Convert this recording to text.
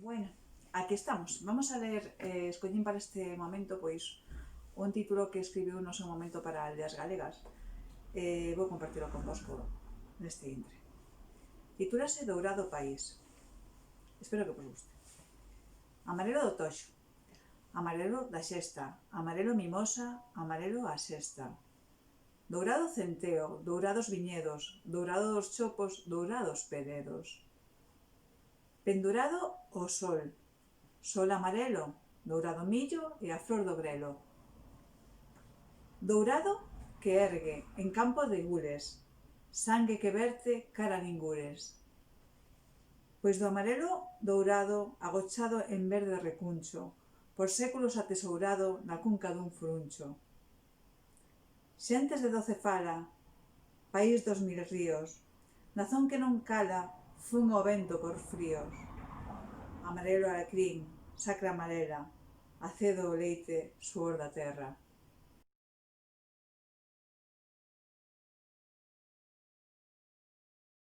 Bueno, aquí estamos. Vamos a ler, escollín para este momento, pois, un título que escribiu no seu momento para Aldeas Galegas. Vou compartirlo convosco neste intre. Titúlase Dourado País. Espero que vos guste. Amarelo do toxo, amarelo da xesta, amarelo mimosa, amarelo a sexta. Dourado centeo, dourados viñedos, dourado dos chopos, dourados peredos. Pendurado o sol, sol amarelo, dourado millo e a flor do grelo. Dourado que ergue en campo de gules, sangue que verte cara a ningures. Pois do amarelo dourado agochado en verde recuncho, por séculos atesourado na cunca dun fruncho. Xentes de doce fala, país dos mil ríos, nazón que non cala, fun o vento por fríos. Amarelo alacrín, sacra amarela, acedo o leite, suor da terra.